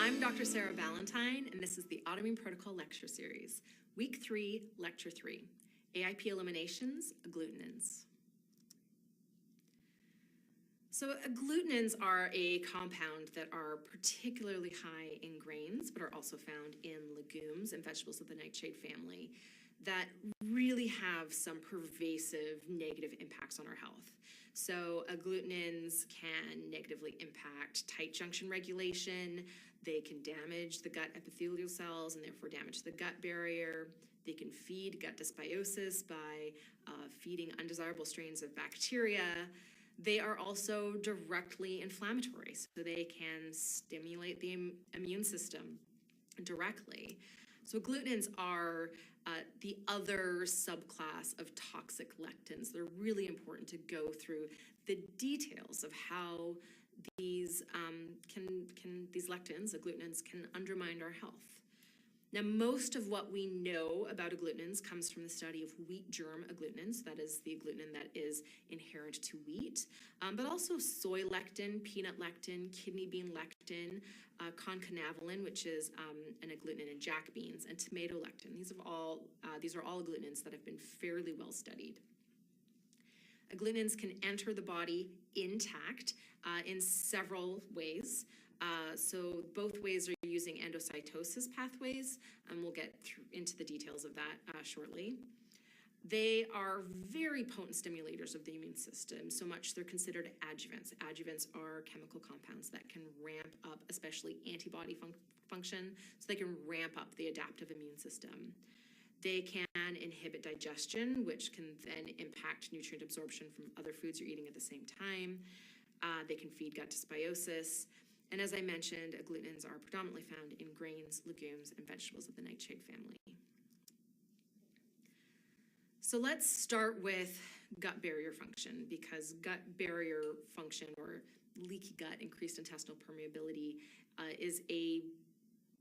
I'm Dr. Sarah Valentine, and this is the Autoimmune Protocol Lecture Series, Week 3, Lecture 3, AIP Eliminations, Agglutinins. So agglutinins are a compound that are particularly high in grains, but are also found in legumes and vegetables of the nightshade family that really have some pervasive negative impacts on our health. So agglutinins can negatively impact tight junction regulation. They can damage the gut epithelial cells and therefore damage the gut barrier. They can feed gut dysbiosis by feeding undesirable strains of bacteria. They are also directly inflammatory, so they can stimulate the immune system directly. So agglutinins are the other subclass of toxic lectins. They're really important to go through the details of how these these lectins, agglutinins, can undermine our health. Now, most of what we know about agglutinins comes from the study of wheat germ agglutinins, that is the agglutinin that is inherent to wheat, but also soy lectin, peanut lectin, kidney bean lectin, concanavalin, which is an agglutinin in jack beans, and tomato lectin. These are all agglutinins that have been fairly well studied. Agglutinins can enter the body intact in several ways. So both ways are using endocytosis pathways, and we'll get into the details of that shortly. They are very potent stimulators of the immune system, so much they're considered adjuvants. Adjuvants are chemical compounds that can ramp up, especially antibody function, so they can ramp up the adaptive immune system. They can inhibit digestion, which can then impact nutrient absorption from other foods you're eating at the same time. They can feed gut dysbiosis. And as I mentioned, agglutinins are predominantly found in grains, legumes, and vegetables of the nightshade family. So let's start with gut barrier function, because gut barrier function, or leaky gut, increased intestinal permeability, is a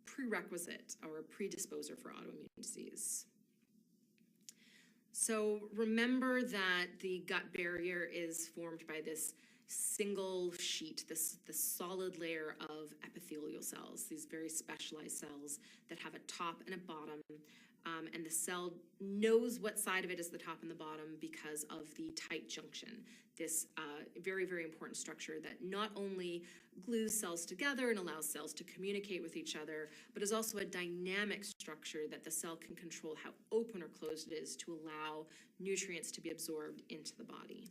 prerequisite or a predisposer for autoimmune disease. So remember that the gut barrier is formed by this single sheet, this solid layer of epithelial cells, these very specialized cells that have a top and a bottom, and the cell knows what side of it is the top and the bottom because of the tight junction, this very, very important structure that not only glues cells together and allows cells to communicate with each other, but is also a dynamic structure that the cell can control how open or closed it is to allow nutrients to be absorbed into the body.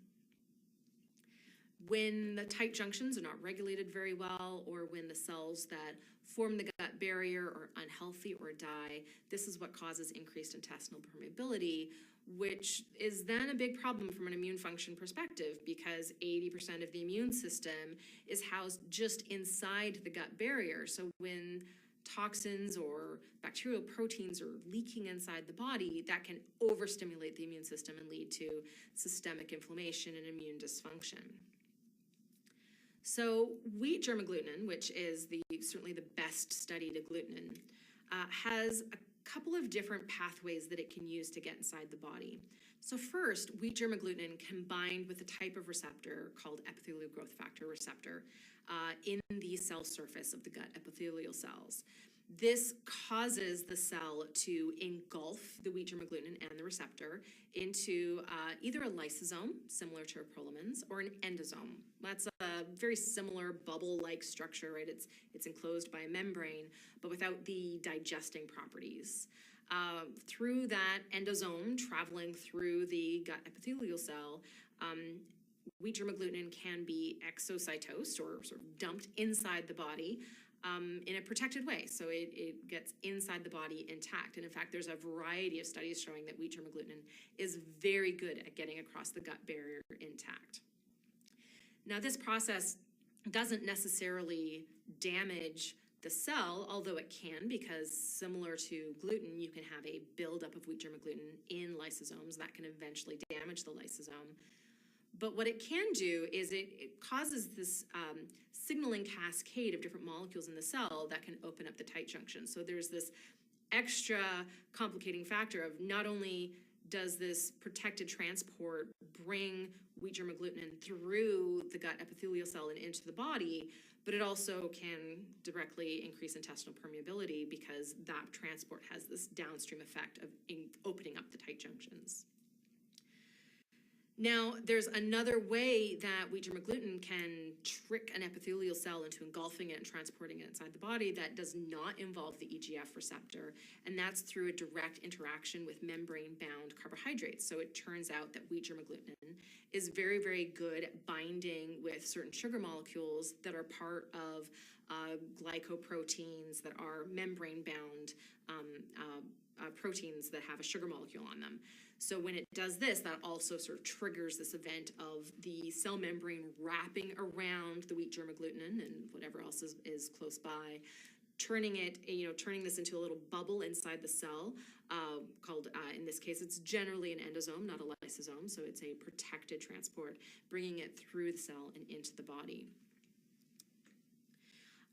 When the tight junctions are not regulated very well, or when the cells that form the gut barrier are unhealthy or die, this is what causes increased intestinal permeability, which is then a big problem from an immune function perspective, because 80% of the immune system is housed just inside the gut barrier. So when toxins or bacterial proteins are leaking inside the body, that can overstimulate the immune system and lead to systemic inflammation and immune dysfunction. So wheat germ agglutinin, which is certainly the best studied agglutinin, has a couple of different pathways that it can use to get inside the body. So first, wheat germ agglutinin combined with a type of receptor called epithelial growth factor receptor in the cell surface of the gut epithelial cells. This causes the cell to engulf the wheat germ agglutinin and the receptor into either a lysosome, similar to prolamins, or an endosome. That's a very similar bubble-like structure, right? It's enclosed by a membrane, but without the digesting properties. Through that endosome, traveling through the gut epithelial cell, wheat germ agglutinin can be exocytosed, or sort of dumped inside the body, in a protected way. So it gets inside the body intact. And in fact, there's a variety of studies showing that wheat germ agglutinin is very good at getting across the gut barrier intact. Now, this process doesn't necessarily damage the cell, although it can, because similar to gluten, you can have a buildup of wheat germ agglutinin in lysosomes that can eventually damage the lysosome. But what it can do is it causes this signaling cascade of different molecules in the cell that can open up the tight junction. So there's this extra complicating factor of not only does this protected transport bring wheat germ agglutinin through the gut epithelial cell and into the body, but it also can directly increase intestinal permeability because that transport has this downstream effect of opening up the tight junctions. Now, there's another way that wheat germ agglutinin can trick an epithelial cell into engulfing it and transporting it inside the body that does not involve the EGF receptor, and that's through a direct interaction with membrane-bound carbohydrates. So it turns out that wheat germ agglutinin is very, very good at binding with certain sugar molecules that are part of glycoproteins that are membrane-bound proteins that have a sugar molecule on them. So when it does this, that also sort of triggers this event of the cell membrane wrapping around the wheat germ agglutinin and whatever else is close by, turning this into a little bubble inside the cell called, in this case, it's generally an endosome, not a lysosome, so it's a protected transport, bringing it through the cell and into the body.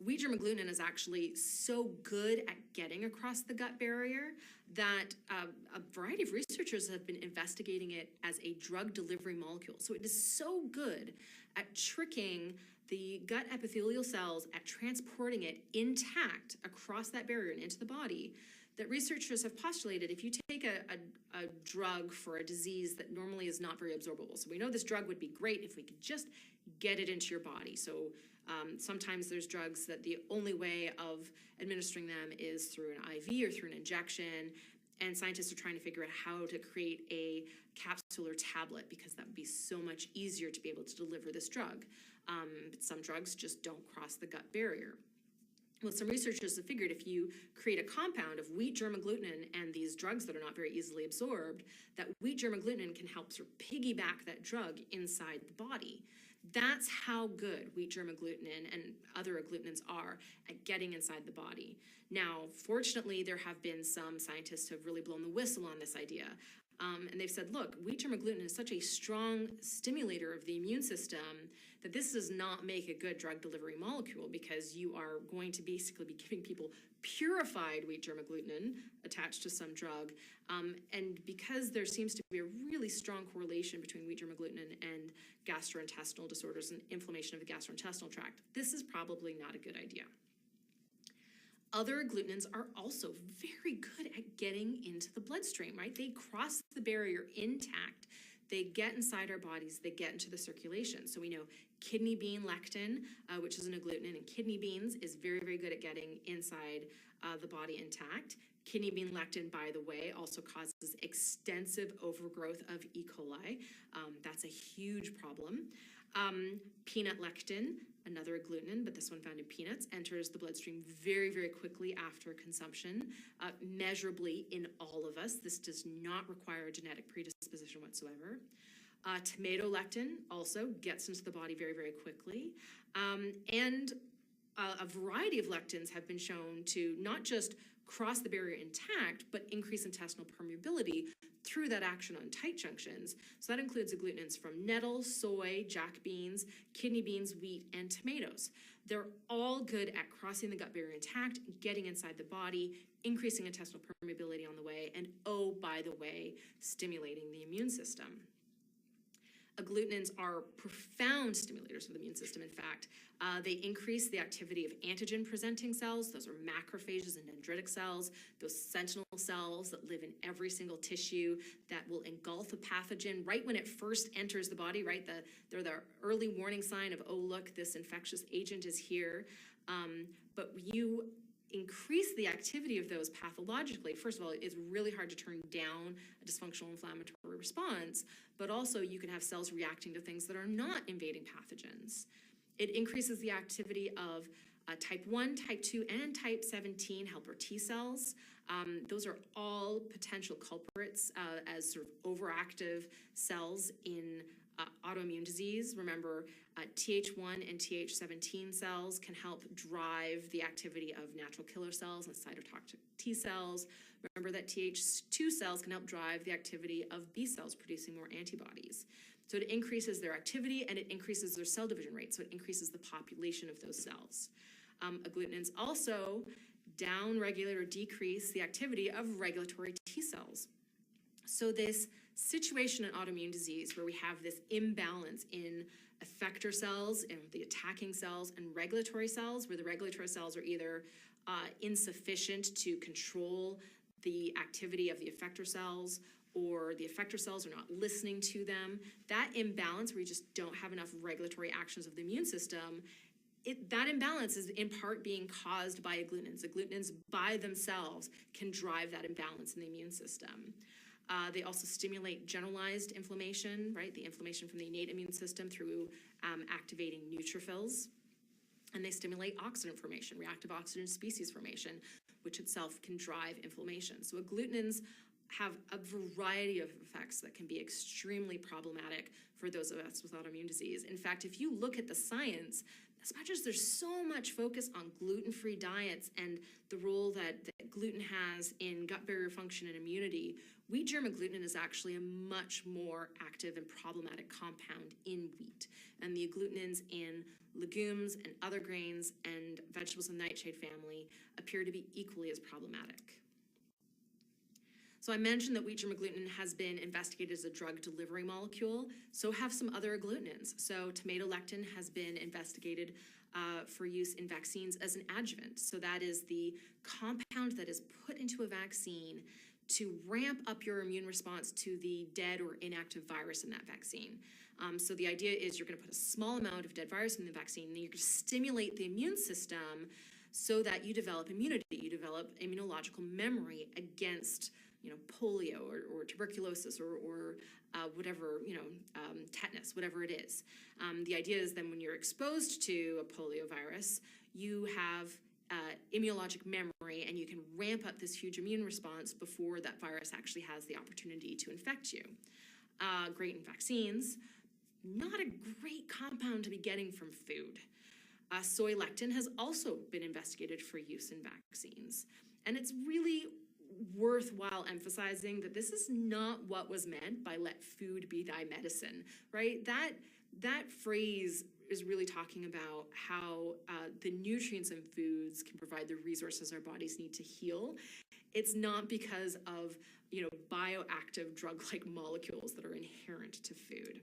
Wheat germ agglutinin is actually so good at getting across the gut barrier that a variety of researchers have been investigating it as a drug delivery molecule. So it is so good at tricking the gut epithelial cells, at transporting it intact across that barrier and into the body, that researchers have postulated if you take a drug for a disease that normally is not very absorbable. So we know this drug would be great if we could just get it into your body. So sometimes there's drugs that the only way of administering them is through an IV or through an injection, and scientists are trying to figure out how to create a capsule or tablet because that would be so much easier to be able to deliver this drug. But some drugs just don't cross the gut barrier. Well, some researchers have figured if you create a compound of wheat germ agglutinin and these drugs that are not very easily absorbed, that wheat germ agglutinin can help sort of piggyback that drug inside the body. That's how good wheat germ agglutinin and other agglutinins are at getting inside the body. Now, fortunately, there have been some scientists who have really blown the whistle on this idea. And they've said, look, wheat germ agglutinin is such a strong stimulator of the immune system that this does not make a good drug delivery molecule because you are going to basically be giving people purified wheat germ agglutinin attached to some drug. And because there seems to be a really strong correlation between wheat germ agglutinin and gastrointestinal disorders and inflammation of the gastrointestinal tract, this is probably not a good idea. Other agglutinins are also very good at getting into the bloodstream, right? They cross the barrier intact. They get inside our bodies. They get into the circulation. So we know kidney bean lectin, which is an agglutinin in kidney beans, is very, very good at getting inside the body intact. Kidney bean lectin, by the way, also causes extensive overgrowth of E. coli. That's a huge problem. Peanut lectin, another agglutinin, but this one found in peanuts, enters the bloodstream very, very quickly after consumption, measurably in all of us. This does not require a genetic predisposition whatsoever. Tomato lectin also gets into the body very, very quickly. And a variety of lectins have been shown to not just cross the barrier intact, but increase intestinal permeability through that action on tight junctions. So that includes agglutinins from nettle, soy, jack beans, kidney beans, wheat, and tomatoes. They're all good at crossing the gut barrier intact, getting inside the body, increasing intestinal permeability on the way, and oh, by the way, stimulating the immune system. Agglutinins are profound stimulators of the immune system. In fact, they increase the activity of antigen-presenting cells. Those are macrophages and dendritic cells, those sentinel cells that live in every single tissue that will engulf a pathogen right when it first enters the body, right? They're the early warning sign of, oh, look, this infectious agent is here. But you increase the activity of those pathologically. First of all, it's really hard to turn down a dysfunctional inflammatory response, but also you can have cells reacting to things that are not invading pathogens. It increases the activity of type 1, type 2, and type 17 helper T cells. Those are all potential culprits as sort of overactive cells in autoimmune disease. Remember, Th1 and Th17 cells can help drive the activity of natural killer cells and cytotoxic T cells. Remember that Th2 cells can help drive the activity of B cells producing more antibodies. So it increases their activity and it increases their cell division rate, so it increases the population of those cells. Agglutinins also downregulate or decrease the activity of regulatory T cells. So this situation in autoimmune disease where we have this imbalance in effector cells and the attacking cells, and regulatory cells, where the regulatory cells are either insufficient to control the activity of the effector cells, or the effector cells are not listening to them. That imbalance, where you just don't have enough regulatory actions of the immune system, that imbalance is in part being caused by agglutinins. Agglutinins by themselves can drive that imbalance in the immune system. They also stimulate generalized inflammation, right? The inflammation from the innate immune system through activating neutrophils. And they stimulate oxidant formation, reactive oxygen species formation, which itself can drive inflammation. So agglutinins have a variety of effects that can be extremely problematic for those of us with autoimmune disease. In fact, if you look at the science, as much as there's so much focus on gluten-free diets and the role that gluten has in gut barrier function and immunity, wheat germ agglutinin is actually a much more active and problematic compound in wheat. And the agglutinins in legumes and other grains and vegetables in the nightshade family appear to be equally as problematic. So I mentioned that wheat germ agglutinin has been investigated as a drug delivery molecule. So have some other agglutinins. So tomato lectin has been investigated for use in vaccines as an adjuvant. So that is the compound that is put into a vaccine to ramp up your immune response to the dead or inactive virus in that vaccine. So the idea is you're going to put a small amount of dead virus in the vaccine, and you're going to stimulate the immune system so that you develop immunity, you develop immunological memory against polio or tuberculosis or whatever, tetanus, whatever it is. The idea is then when you're exposed to a polio virus, you have immunologic memory, and you can ramp up this huge immune response before that virus actually has the opportunity to infect you. Great in vaccines, not a great compound to be getting from food. Soy lectin has also been investigated for use in vaccines. And it's really worthwhile emphasizing that this is not what was meant by "let food be thy medicine," right? That phrase is really talking about how the nutrients in foods can provide the resources our bodies need to heal. It's not because of bioactive drug-like molecules that are inherent to food.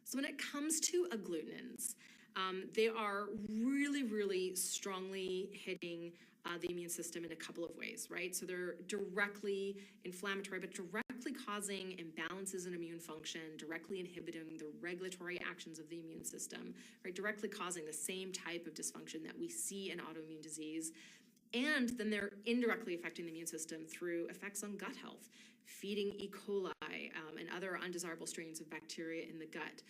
So when it comes to agglutinins, they are really, really strongly hitting the immune system in a couple of ways, right? So they're directly inflammatory, but directly causing imbalances in immune function, directly inhibiting the regulatory actions of the immune system, right? Directly causing the same type of dysfunction that we see in autoimmune disease. And then they're indirectly affecting the immune system through effects on gut health, feeding E. coli and other undesirable strains of bacteria in the gut,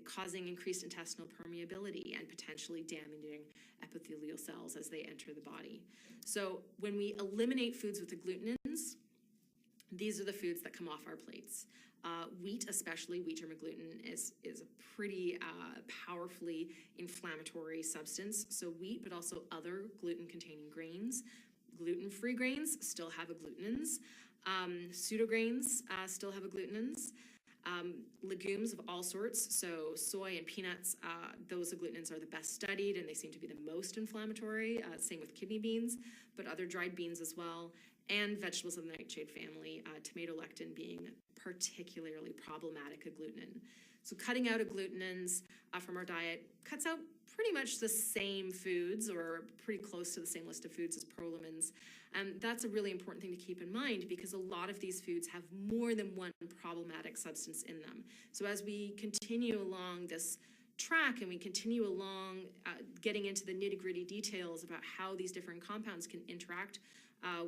causing increased intestinal permeability and potentially damaging epithelial cells as they enter the body. So when we eliminate foods with agglutinins, these are the foods that come off our plates. Wheat, especially wheat germ agglutinin, is a pretty powerfully inflammatory substance. So wheat, but also other gluten-containing grains. Gluten-free grains still have agglutinins. Pseudograins still have agglutinins. Legumes of all sorts, so soy and peanuts, those agglutinins are the best studied, and they seem to be the most inflammatory. Same with kidney beans, but other dried beans as well. And vegetables of the nightshade family, tomato lectin being particularly problematic agglutinin. So cutting out agglutinins from our diet cuts out pretty much the same foods, or pretty close to the same list of foods as prolamins. And that's a really important thing to keep in mind, because a lot of these foods have more than one problematic substance in them. So as we continue along this track and we continue along getting into the nitty-gritty details about how these different compounds can interact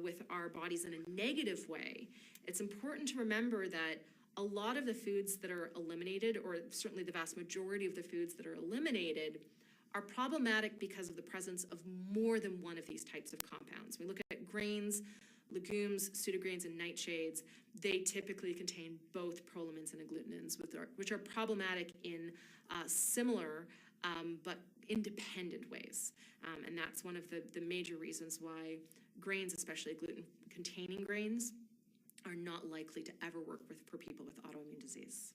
with our bodies in a negative way, it's important to remember that a lot of the foods that are eliminated, or certainly the vast majority of the foods that are eliminated, are problematic because of the presence of more than one of these types of compounds. We look at grains, legumes, pseudograins, and nightshades. They typically contain both prolamins and agglutinins, which are problematic in similar but independent ways. And that's one of the major reasons why grains, especially gluten-containing grains, are not likely to ever work for people with autoimmune disease.